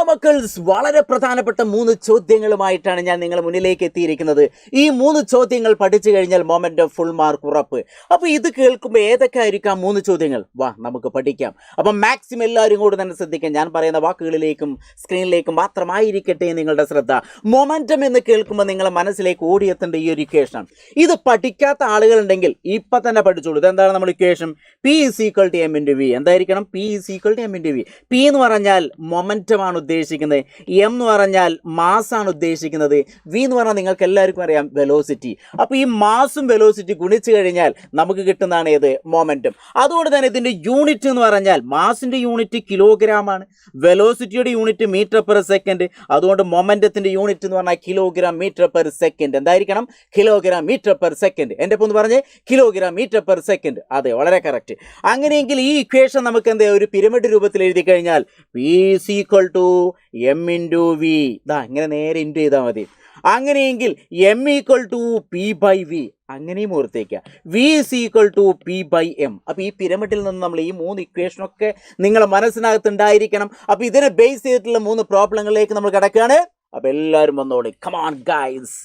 മക്കൾസ് വളരെ പ്രധാനപ്പെട്ട 3 ചോദ്യങ്ങളുമായിട്ടാണ് ഞാൻ നിങ്ങളുടെ മുന്നിലേക്ക് എത്തിയിരിക്കുന്നത്. ഈ 3 ചോദ്യങ്ങൾ പഠിച്ചു കഴിഞ്ഞാൽ മൊമെന്റ് ഓഫ് ഫുൾ മാർക്ക് ഉറപ്പ്. അപ്പോൾ ഇത് കേൾക്കുമ്പോൾ ഏതൊക്കെ ആയിരിക്കാം 3 ചോദ്യങ്ങൾ? വാ നമുക്ക് പഠിക്കാം. അപ്പം മാക്സിമം എല്ലാവരും കൂടെ തന്നെ ശ്രദ്ധിക്കാം. ഞാൻ പറയുന്ന വാക്കുകളിലേക്കും സ്ക്രീനിലേക്കും മാത്രമായിരിക്കട്ടെ നിങ്ങളുടെ ശ്രദ്ധ. മൊമെന്റം എന്ന് കേൾക്കുമ്പോൾ നിങ്ങളുടെ മനസ്സിലേക്ക് ഓടിയെത്തേണ്ട ഈ ഒരു ഇക്വേഷൻ, ഇത് പഠിക്കാത്ത ആളുകളുണ്ടെങ്കിൽ ഇപ്പം തന്നെ പഠിച്ചോളൂ. ഇതെന്താണ് നമ്മൾ ഇക്വേഷൻ? P = M × V. എന്തായിരിക്കണം? P = M × V. P എന്ന് പറഞ്ഞാൽ മൊമെന്റമാണ് ഉദ്ദേശിക്കുന്നത്, എം എന്ന് പറഞ്ഞാൽ മാസാണ് ഉദ്ദേശിക്കുന്നത്, വി എന്ന് പറഞ്ഞാൽ നിങ്ങൾക്ക് എല്ലാവർക്കും അറിയാം വെലോസിറ്റി. അപ്പോൾ ഈ മാസും വെലോസിറ്റി ഗുണിച്ചു കഴിഞ്ഞാൽ നമുക്ക് കിട്ടുന്നതാണ് ഏത്? മൊമെന്റം. അതുകൊണ്ട് തന്നെ ഇതിൻ്റെ യൂണിറ്റ് എന്ന് പറഞ്ഞാൽ മാസിൻ്റെ യൂണിറ്റ് കിലോഗ്രാം ആണ്, വെലോസിറ്റിയുടെ യൂണിറ്റ് മീറ്റർ/സെക്കൻഡ്. അതുകൊണ്ട് മൊമെന്റത്തിൻ്റെ യൂണിറ്റ് എന്ന് പറഞ്ഞാൽ കിലോഗ്രാം മീറ്റർ/സെക്കൻഡ്. എന്തായിരിക്കണം? Kilogram metre second. എൻ്റെ ഒപ്പം പറഞ്ഞ് കിലോഗ്രാം മീറ്റർ/സെക്കൻഡ്. അതെ, വളരെ കറക്റ്റ്. അങ്ങനെയെങ്കിൽ ഈ ഇക്വേഷൻ നമുക്ക് എന്താ ഒരു പിരമിഡ് രൂപത്തിൽ എഴുതി കഴിഞ്ഞാൽ P = M × V. ഇതാ ഇങ്ങനെ നേരെ ഇൻറ്റു ചെയ്താൽ മതി. അങ്ങനെയെങ്കിൽ M = P/V. അങ്ങനെയും ഓർത്തേക്കുക. V = P/M. അപ്പോൾ ഈ പിരമിഡിൽ നിന്ന് നമ്മൾ ഈ 3 ഇക്വേഷനൊക്കെ നിങ്ങളുടെ മനസ്സിനകത്ത് ഉണ്ടായിരിക്കണം. അപ്പോൾ ഇതിനെ ബേസ് ചെയ്തിട്ടുള്ള 3 പ്രോബ്ലങ്ങളിലേക്ക് നമ്മൾ കിടക്കുകയാണ്. അപ്പോൾ എല്ലാവരും വന്നോളി. Come on guys.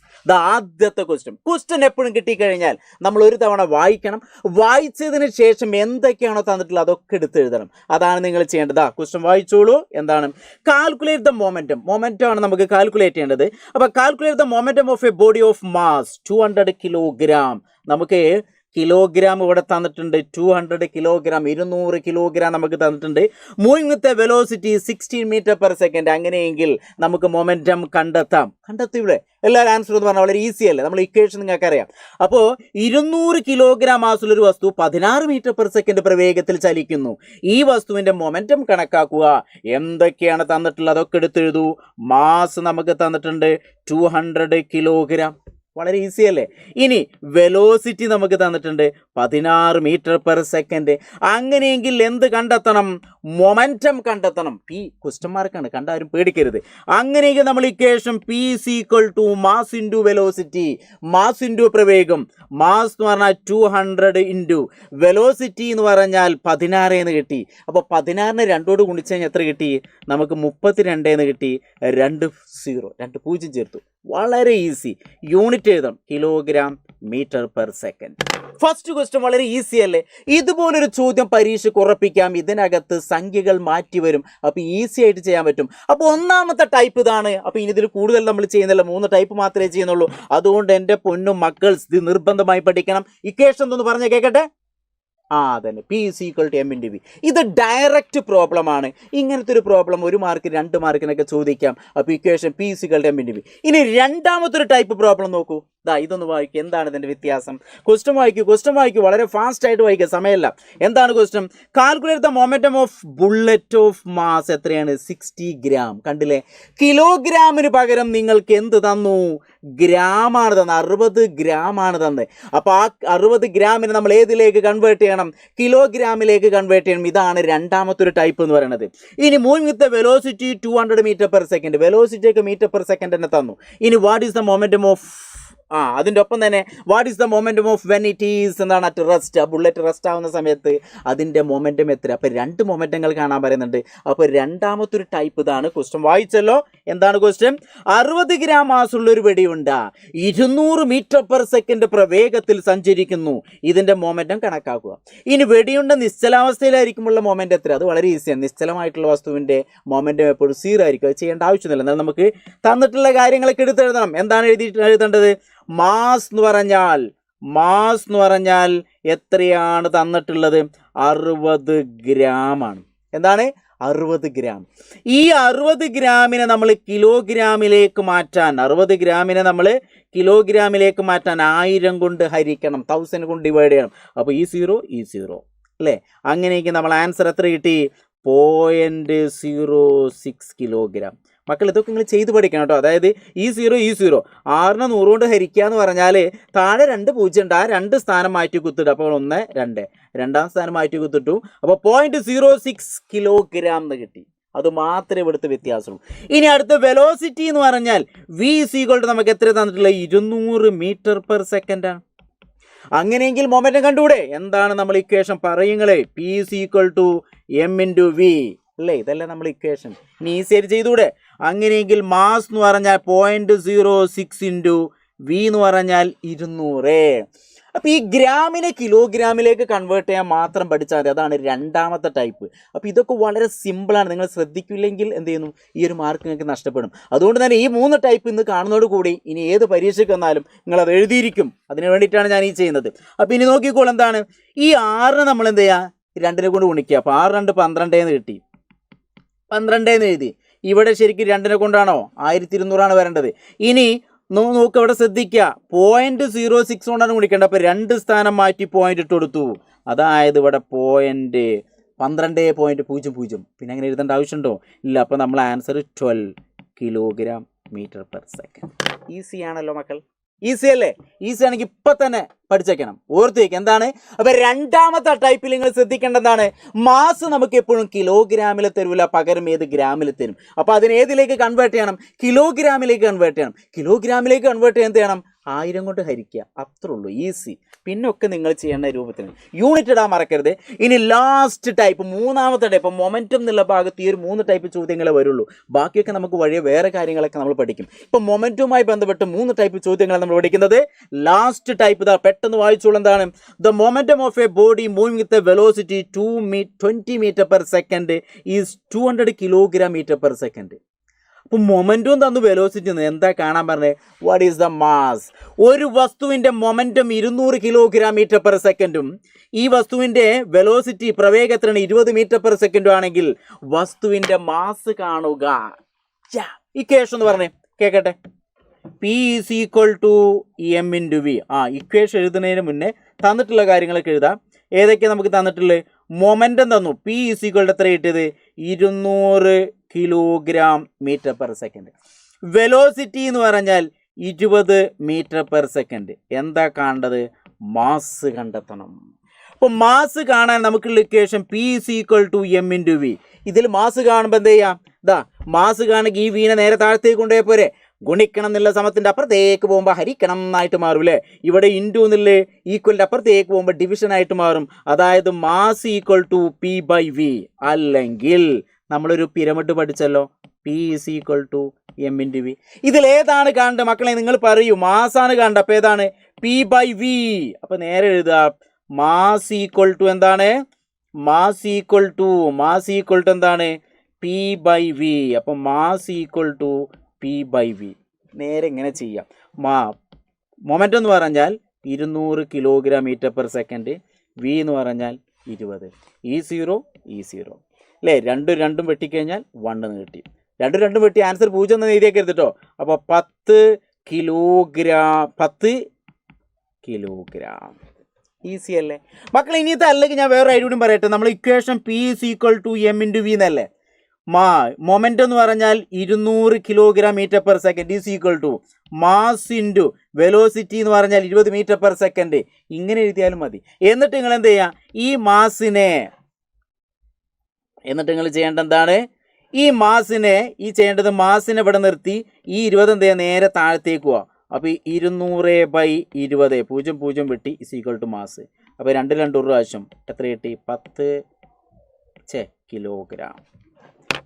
ആദ്യത്തെ ക്വസ്റ്റ്യൻ എപ്പോഴും കിട്ടിക്കഴിഞ്ഞാൽ നമ്മൾ ഒരു തവണ വായിക്കണം. വായിച്ചതിന് ശേഷം എന്തൊക്കെയാണോ തന്നിട്ടുള്ളത് അതൊക്കെ എടുത്ത് എഴുതണം. അതാണ് നിങ്ങൾ ചെയ്യേണ്ടത്. ക്വസ്റ്റ്യൻ വായിച്ചോളൂ. എന്താണ്? Calculate the momentum. മൊമെന്റം ആണ് നമുക്ക് കാൽക്കുലേറ്റ് ചെയ്യേണ്ടത്. അപ്പോൾ calculate the momentum of a body of mass 200 kilogram. നമുക്ക് കിലോഗ്രാം ഇവിടെ തന്നിട്ടുണ്ട്. 200 കിലോഗ്രാം, 200 കിലോഗ്രാം നമുക്ക് തന്നിട്ടുണ്ട്. Moving with a velocity 16 metre second. അങ്ങനെയെങ്കിൽ നമുക്ക് മൊമെന്റം കണ്ടെത്താം. ഇവിടെ എല്ലാവരും ആൻസർ എന്ന് പറഞ്ഞാൽ വളരെ ഈസി അല്ലേ? നമ്മൾ ഇക്വേഷൻ നിങ്ങൾക്ക് അറിയാം. അപ്പോൾ 200 കിലോഗ്രാം മാസുള്ളൊരു വസ്തു 16 മീറ്റർ/സെക്കൻഡ് പ്രവേഗത്തിൽ ചലിക്കുന്നു. ഈ വസ്തുവിൻ്റെ മൊമെന്റം കണക്കാക്കുക. എന്തൊക്കെയാണ് തന്നിട്ടുള്ളത് അതൊക്കെ എടുത്തെഴുതൂ. മാസ് നമുക്ക് തന്നിട്ടുണ്ട് 200 കിലോഗ്രാം. വളരെ ഈസി അല്ലേ? ഇനി വെലോസിറ്റി നമുക്ക് തന്നിട്ടുണ്ട് 16 മീറ്റർ/സെക്കൻഡ്. അങ്ങനെയെങ്കിൽ എന്ത് കണ്ടെത്തണം? മൊമെന്റം കണ്ടെത്തണം. P ക്വസ്റ്റ്യൻ മാർക്കാണ്, കണ്ടാരും പേടിക്കരുത്. അങ്ങനെയെങ്കിൽ നമ്മൾ equation P = mass × velocity. Mass × പ്രവേഗം. മാസ് എന്ന് പറഞ്ഞാൽ 200 × വെലോസിറ്റി എന്ന് പറഞ്ഞാൽ 16 എന്ന് കിട്ടി. അപ്പോൾ 16നെ 2 ഗുണിച്ച് കഴിഞ്ഞാൽ എത്ര കിട്ടി? നമുക്ക് 32 എന്ന് കിട്ടി. 2 0 ചേർത്തു. വളരെ ഈസി. യൂണിറ്റ് എഴുതണം. Kilogram metre second. ഫസ്റ്റ് ക്വസ്റ്റ്യൻ വളരെ ഈസി അല്ലേ? ഇതുപോലൊരു ചോദ്യം പരീക്ഷയ്ക്ക് ഉറപ്പിക്കാം. ഇതിനകത്ത് സംഖ്യകൾ മാറ്റി വരും. അപ്പോൾ ഈസി ആയിട്ട് ചെയ്യാൻ പറ്റും. അപ്പോൾ ഒന്നാമത്തെ ടൈപ്പ് ഇതാണ്. അപ്പോൾ ഇനി ഇതിൽ കൂടുതൽ നമ്മൾ ചെയ്യുന്നില്ല, 3 ടൈപ്പ് മാത്രമേ ചെയ്യുന്നുള്ളൂ. അതുകൊണ്ട് എൻ്റെ പൊന്നും മക്കൾസ് ഇത് നിർബന്ധമായി പഠിക്കണം. ഇക്വേഷൻ ഒന്ന് പറഞ്ഞ് കേൾക്കട്ടെ. അതന്നെ P = M × V. ഇത് ഡയറക്റ്റ് പ്രോബ്ലം ആണ്. ഇങ്ങനത്തെ ഒരു പ്രോബ്ലം 1 മാർക്ക് 2 മാർക്കിനൊക്കെ ചോദിക്കാം. അപ്പോൾ ഇക്വേഷൻ P = M × V. ഇനി രണ്ടാമത്തെ ഒരു ടൈപ്പ് പ്രോബ്ലം നോക്കൂ. ഇതൊന്ന് വായിക്കുക. എന്താണ് ഇതിൻ്റെ വ്യത്യാസം? ക്വസ്റ്റ്യൻ വായിക്കൂ. വളരെ ഫാസ്റ്റ് ആയിട്ട് വായിക്കുക, സമയമില്ല. എന്താണ് question? Calculate the momentum of bullet of mass. എത്രയാണ്? 60 ഗ്രാം. കണ്ടില്ലേ? കിലോഗ്രാമിന് പകരം നിങ്ങൾക്ക് എന്ത് തന്നു? ഗ്രാമാണ് തന്നത്. 60 ഗ്രാമാണ് തന്നത്. അപ്പോൾ ആ 60 ഗ്രാമിനെ നമ്മൾ ഏതിലേക്ക് കൺവേർട്ട് ചെയ്യണം? കിലോഗ്രാമിലേക്ക് കൺവേർട്ട് ചെയ്യണം. ഇതാണ് രണ്ടാമത്തെ ഒരു ടൈപ്പ് എന്ന് പറയുന്നത്. ഇനി മൂവിംഗ് വിത്ത് വെലോസിറ്റി 200 മീറ്റർ/സെക്കൻഡ്. വെലോസിറ്റിയൊക്കെ മീറ്റർ/സെക്കൻഡ് തന്നെ തന്നു. ഇനി what is the momentum of അതിൻ്റെ ഒപ്പം തന്നെ what is the momentum of when it is എന്താണ് അറ്റ് റെസ്റ്റ്? ആ ബുള്ളറ്റ് റെസ്റ്റ് ആവുന്ന സമയത്ത് അതിൻ്റെ മൊമെന്റം എത്ര? അപ്പോൾ 2 മൊമെന്റങ്ങൾ കാണാൻ പറയുന്നുണ്ട്. അപ്പോൾ രണ്ടാമത്തെ ഒരു ടൈപ്പ് ഇതാണ്. ക്വസ്റ്റ്യൻ വായിച്ചല്ലോ. എന്താണ് ക്വസ്റ്റ്യൻ? 60 ഗ്രാം മാസുള്ളൊരു വെടിയുണ്ട 200 മീറ്റർ/സെക്കൻഡ് പ്രവേഗത്തിൽ സഞ്ചരിക്കുന്നു. ഇതിൻ്റെ മൊമെന്റം കണക്കാക്കുക. ഇനി വെടിയുണ്ട നിശ്ചലാവസ്ഥയിലായിരിക്കുമ്പോൾ മൊമെന്റ് എത്ര? അത് വളരെ ഈസിയാണ്. നിശ്ചലമായിട്ടുള്ള വസ്തുവിൻ്റെ മൊമെന്റം എപ്പോഴും 0 ആയിരിക്കും. അത് ചെയ്യേണ്ട ആവശ്യമില്ല. എന്നാൽ നമുക്ക് തന്നിട്ടുള്ള കാര്യങ്ങളൊക്കെ എടുത്തെഴുതണം. എന്താണ് എഴുതേണ്ടത്? മാസ് എന്ന് പറഞ്ഞാൽ എത്രയാണ് തന്നിട്ടുള്ളത്? 60 ഗ്രാമാണ്. എന്താണ്? 60 ഗ്രാം. ഈ 60 ഗ്രാമിനെ നമ്മൾ കിലോഗ്രാമിലേക്ക് മാറ്റാൻ 1000 കൊണ്ട് ഹരിക്കണം, 1000 കൊണ്ട് ഡിവൈഡ് ചെയ്യണം. അപ്പോൾ ഈ 0 അല്ലേ? അങ്ങനെയെങ്കിൽ നമ്മൾ ആൻസർ എത്ര കിട്ടി? 0.06 കിലോഗ്രാം. മക്കൾ ഇതൊക്കെ നിങ്ങൾ ചെയ്ത് പഠിക്കണം കേട്ടോ. അതായത് ഈ 0 6നെ 100 കൊണ്ട് ഹരിക്കുക എന്ന് പറഞ്ഞാൽ താഴെ 2 0 ഉണ്ട്. ആ 2 സ്ഥാനം മാറ്റി കുത്തിട്ട് അപ്പോൾ 1 2 രണ്ടാം സ്ഥാനം മാറ്റി കുത്തിട്ടു. അപ്പോൾ 0.06 കിലോഗ്രാം എന്ന് കിട്ടി. അത് മാത്രമേ ഇവിടുത്തെ വ്യത്യാസമുള്ളൂ. ഇനി അടുത്ത വെലോസിറ്റി എന്ന് പറഞ്ഞാൽ V = നമുക്ക് എത്ര തന്നിട്ടുള്ളത്? 200 മീറ്റർ/സെക്കൻഡ് ആണ്. അങ്ങനെയെങ്കിൽ മൊമെന്റം കണ്ടുകൂടെ? എന്താണ് നമ്മൾ ഇക്വേഷൻ പറയുങ്ങളെ? P = M × V. അല്ലേ? ഇതല്ലേ നമ്മൾ ഇക്വേഷൻ. ഇനി ഈസി ആയിട്ട് ചെയ്തൂടെ? അങ്ങനെയെങ്കിൽ മാസ് എന്ന് പറഞ്ഞാൽ 0.06 ഇൻറ്റു വി എന്ന് പറഞ്ഞാൽ 200. അപ്പോൾ ഈ ഗ്രാമിനെ കിലോഗ്രാമിലേക്ക് കൺവേർട്ട് ചെയ്യാൻ മാത്രം പഠിച്ചാൽ മതി. അതാണ് രണ്ടാമത്തെ ടൈപ്പ്. അപ്പോൾ ഇതൊക്കെ വളരെ സിമ്പിളാണ്. നിങ്ങൾ ശ്രദ്ധിക്കില്ലെങ്കിൽ എന്ത് ചെയ്യുന്നു, ഈ ഒരു മാർക്ക് നിങ്ങൾക്ക് നഷ്ടപ്പെടും. അതുകൊണ്ട് തന്നെ ഈ 3 ടൈപ്പ് ഇന്ന് കാണുന്നതോടുകൂടി ഇനി ഏത് പരീക്ഷയ്ക്ക് വന്നാലും നിങ്ങളത് എഴുതിയിരിക്കും. അതിന് വേണ്ടിയിട്ടാണ് ഞാൻ ഈ ചെയ്യുന്നത്. അപ്പോൾ ഇനി നോക്കിക്കോൾ, എന്താണ് ഈ 6 നമ്മൾ എന്ത് ചെയ്യുക, 2നെ കൊണ്ട് ഗുണിക്കുക. അപ്പോൾ 6 2 12 എന്ന് കിട്ടി. 12 എന്ന് എഴുതി. ഇവിടെ ശരിക്കും 2നെ കൊണ്ടാണോ 1200 വരേണ്ടത്. ഇനി നോക്ക്, അവിടെ ശ്രദ്ധിക്കുക, 0.06 കൊണ്ടാണ് ഗുണിക്കേണ്ടത്. അപ്പോൾ 2 സ്ഥാനം മാറ്റി പോയിന്റ് ഇട്ട് കൊടുത്തു. അതായത് ഇവിടെ 12.00. പിന്നെ അങ്ങനെ എഴുതേണ്ട ആവശ്യമുണ്ടോ? ഇല്ല. അപ്പോൾ നമ്മൾ answer 12 kilogram metre per second. Easy ആണല്ലോ മക്കൾ? ഈസി അല്ലേ? ഈസി ആണെങ്കിൽ ഇപ്പം തന്നെ പഠിച്ചേക്കണം, ഓർത്ത് വയ്ക്കുക. എന്താണ് അപ്പോൾ രണ്ടാമത്തെ ടൈപ്പിൽ നിങ്ങൾ ശ്രദ്ധിക്കേണ്ടതാണ്, മാസ് നമുക്ക് എപ്പോഴും കിലോഗ്രാമിൽ തരില്ല, പകരം ഏത് ഗ്രാമിൽ തരും. അപ്പോൾ അതിന് ഏതിലേക്ക് കൺവേർട്ട് ചെയ്യണം? കിലോഗ്രാമിലേക്ക് കൺവേർട്ട് ചെയ്യണം. കിലോഗ്രാമിലേക്ക് കൺവേർട്ട് ചെയ്യാൻ എന്ത് ചെയ്യണം? 1000 കൊണ്ട് ഹരിക്കുക. അത്രേ ഉള്ളൂ, ഈസി. പിന്നെ ഒക്കെ നിങ്ങൾ ചെയ്യേണ്ട രൂപത്തിൽ യൂണിറ്റ് ഇടാൻ മറക്കരുത്. ഇനി ലാസ്റ്റ് ടൈപ്പ്, മൂന്നാമത്തെ ടൈപ്പ്, മൊമെൻറ്റം എന്നുള്ള ഭാഗത്ത് ഈ ഒരു 3 ടൈപ്പ് ചോദ്യങ്ങളെ വരുള്ളൂ. ബാക്കിയൊക്കെ നമുക്ക് വഴിയെ വേറെ കാര്യങ്ങളൊക്കെ നമ്മൾ പഠിക്കും. ഇപ്പം മൊമെൻറ്റുമായി ബന്ധപ്പെട്ട് 3 ടൈപ്പ് ചോദ്യങ്ങളാണ് നമ്മൾ പഠിക്കുന്നത്. ലാസ്റ്റ് ടൈപ്പ് ഇതാ, പെട്ടെന്ന് വായിച്ചോളൂ. എന്താണ്? The momentum of a body moving with a velocity 20 metre per second is 200 kilogram metre per second. അപ്പോൾ മൊമെൻറ്റും തന്നു, വെലോസിറ്റി എന്താ കാണാൻ പറഞ്ഞത്? What is the mass? ഒരു വസ്തുവിൻ്റെ മൊമെൻറ്റം 200 കിലോഗ്രാം മീറ്റർ പെർ സെക്കൻഡും ഈ വസ്തുവിൻ്റെ വെലോസിറ്റി പ്രവേഗത്തിലാണ് 20 മീറ്റർ പെർ സെക്കൻഡും ആണെങ്കിൽ വസ്തുവിൻ്റെ മാസ് കാണുക. ഇക്വേഷൻ എന്ന് പറഞ്ഞേ കേൾക്കട്ടെ. P is equal to M into V. Equation എഴുതുന്നതിന് മുന്നേ തന്നിട്ടുള്ള കാര്യങ്ങളൊക്കെ എഴുതാം. ഏതൊക്കെ നമുക്ക് തന്നിട്ടുള്ളത്? മൊമെൻറ്റം തന്നു, P is equal to എത്ര കിട്ടിയത്? 200 kilogram metre per second. Velocity എന്ന് പറഞ്ഞാൽ 20 മീറ്റർ പെർ സെക്കൻഡ്. എന്താ കാണേണ്ടത്? മാസ് കണ്ടെത്തണം. അപ്പോൾ മാസ് കാണാൻ നമുക്കുള്ള equation P is equal to M into V. ഇതിൽ മാസ് കാണുമ്പോൾ എന്ത് ചെയ്യാം? മാസ് കാണുക, ഈ വീനെ നേരെ താഴത്തേക്ക് കൊണ്ടുപോയ പോരെ. ഗുണിക്കണം എന്നുള്ള സമത്തിൻ്റെ അപ്പുറത്തേക്ക് പോകുമ്പോൾ ഹരിക്കണം എന്നായിട്ട് മാറും അല്ലേ? ഇവിടെ ഇൻറ്റു എന്നുള്ള ഈക്വലിൻ്റെ അപ്പുറത്തേക്ക് പോകുമ്പോൾ ഡിവിഷൻ ആയിട്ട് മാറും. അതായത് മാസ് ഈക്വൽ ടു P/V. അല്ലെങ്കിൽ നമ്മളൊരു പിരമിഡ് പഠിച്ചല്ലോ, P is equal to M into V. ഇതിലേതാണ് കാണേണ്ടത് മക്കളെ? നിങ്ങൾ പറയൂ. മാസാണ് കാണേണ്ടത്. അപ്പോൾ ഏതാണ്? P/V. അപ്പോൾ നേരെ എഴുതുക, മാസ് ഈക്വൽ ടു എന്താണ്? മാസ് ഈക്വൽ ടു എന്താണ്? P/V. അപ്പോൾ മാസ് ഈക്വൽ ടു P/V. നേരെ ഇങ്ങനെ ചെയ്യാം. മൊമെൻറ്റം എന്ന് പറഞ്ഞാൽ 200 kilogram metre per second, V എന്ന് പറഞ്ഞാൽ 20. E0 അല്ലേ? രണ്ടും വെട്ടിക്കഴിഞ്ഞാൽ 1 എന്ന് കിട്ടി. രണ്ടും വെട്ടി ആൻസർ 0 എന്ന് എഴുതിയൊക്കെ എടുത്തിട്ടോ. അപ്പോൾ 10 കിലോഗ്രാം. ഈസി അല്ലേ മക്കളെ? ഇനിയത്തെ അല്ലെങ്കിൽ ഞാൻ വേറെ ഐഡിയ കൂടി പറയട്ടെ. നമ്മൾ equation P is equal to M into V എന്നല്ലേ? മൊമെൻറ്റം എന്ന് പറഞ്ഞാൽ 200 kilogram metre per second is equal to mass into velocity എന്ന് പറഞ്ഞാൽ 20 മീറ്റർ പെർ സെക്കൻഡ്. ഇങ്ങനെ എഴുതിയാലും മതി. എന്നിട്ട് നിങ്ങൾ എന്ത് ചെയ്യുക? ഈ മാസിനെ നിങ്ങൾ ചെയ്യേണ്ടത് എന്താണ്? ഈ ചെയ്യേണ്ടത് മാസിനെ ഇവിടെ നിർത്തി ഈ 20 എന്ത് ചെയ്യുക? നേരെ താഴത്തേക്ക് പോവുക. അപ്പോൾ 200/20 0 വെട്ടി ഇസ് ഈക്വൽ ടു മാസ്. അപ്പോൾ 2 പ്രാവശ്യം എത്ര കിട്ടി? 10 കിലോഗ്രാം.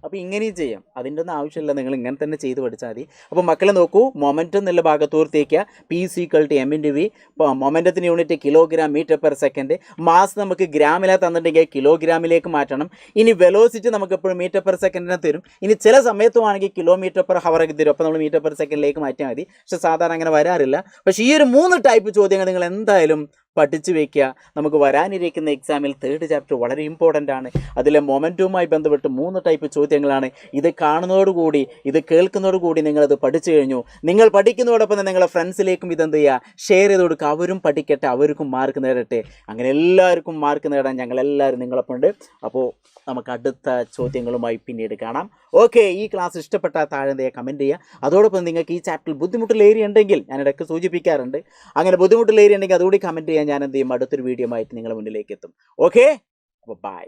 അപ്പോൾ ഇങ്ങനെയും ചെയ്യാം. അതിൻ്റെ ഒന്നും ആവശ്യമില്ല, നിങ്ങൾ ഇങ്ങനെ തന്നെ ചെയ്ത് പഠിച്ചാൽ മതി. അപ്പോൾ മക്കളെ നോക്കൂ, മൊമെൻറ്റം എന്നുള്ള ഭാഗത്തോർത്തേക്കുക. P is equal to M into V. ഇപ്പോൾ മൊമെൻറ്റത്തിന് unit kilogram metre per second. Mass നമുക്ക് ഗ്രാമിലാണ് തന്നിട്ടുണ്ടെങ്കിൽ കിലോഗ്രാമിലേക്ക് മാറ്റണം. ഇനി വെലോസിറ്റി നമുക്ക് എപ്പോഴും മീറ്റർ പെർ സെക്കൻഡിനെ തരും. ഇനി ചില സമയത്തുമാണെങ്കിൽ കിലോമീറ്റർ പെർ ഹവറൊക്കെ തരും. അപ്പോൾ നമ്മൾ മീറ്റർ പെർ സെക്കൻഡിലേക്ക് മാറ്റിയാൽ മതി. പക്ഷേ സാധാരണ അങ്ങനെ വരാറില്ല. പക്ഷേ ഈ ഒരു 3 ടൈപ്പ് ചോദ്യങ്ങൾ നിങ്ങൾ എന്തായാലും പഠിച്ചു വയ്ക്കുക. നമുക്ക് വരാനിരിക്കുന്ന എക്സാമിൽ 3rd ചാപ്റ്റർ വളരെ ഇമ്പോർട്ടൻ്റ് ആണ്. അതിലെ മൊമെൻറ്റുമായി ബന്ധപ്പെട്ട് 3 ടൈപ്പ് ചോദ്യങ്ങളാണ്. ഇത് കാണുന്നതോടുകൂടി, ഇത് കേൾക്കുന്നതോടുകൂടി നിങ്ങളത് പഠിച്ചു കഴിഞ്ഞു. നിങ്ങൾ പഠിക്കുന്നതോടൊപ്പം തന്നെ നിങ്ങളുടെ ഫ്രണ്ട്സിലേക്കും ഇതെന്ത് ചെയ്യുക? ഷെയർ ചെയ്ത് കൊടുക്കുക. അവരും പഠിക്കട്ടെ, അവർക്കും മാർക്ക് നേടട്ടെ. അങ്ങനെ എല്ലാവർക്കും മാർക്ക് നേടാൻ ഞങ്ങളെല്ലാവരും നിങ്ങളൊപ്പം ഉണ്ട്. അപ്പോൾ നമുക്ക് അടുത്ത ചോദ്യങ്ങളുമായി പിന്നീട് കാണാം. ഓക്കെ, ഈ ക്ലാസ് ഇഷ്ടപ്പെട്ടാൽ താഴെ കമൻറ്റ് ചെയ്യുക. അതോടൊപ്പം നിങ്ങൾക്ക് ഈ ചാപ്റ്ററിൽ ബുദ്ധിമുട്ടുള്ള ഏരിയ ഉണ്ടെങ്കിൽ ഞാൻ ഇടയ്ക്ക് സൂചിപ്പിക്കാറുണ്ട്. അങ്ങനെ ബുദ്ധിമുട്ടുള്ള ഏരിയ ഉണ്ടെങ്കിൽ അതുകൂടി കമൻറ്റ് ചെയ്യാൻ ഞാൻ എന്ത് ചെയ്യും? അടുത്തൊരു വീഡിയോ ആയിട്ട് നിങ്ങളുടെ മുന്നിലേക്ക് എത്തും. ഓക്കെ, അപ്പോൾ ബൈ.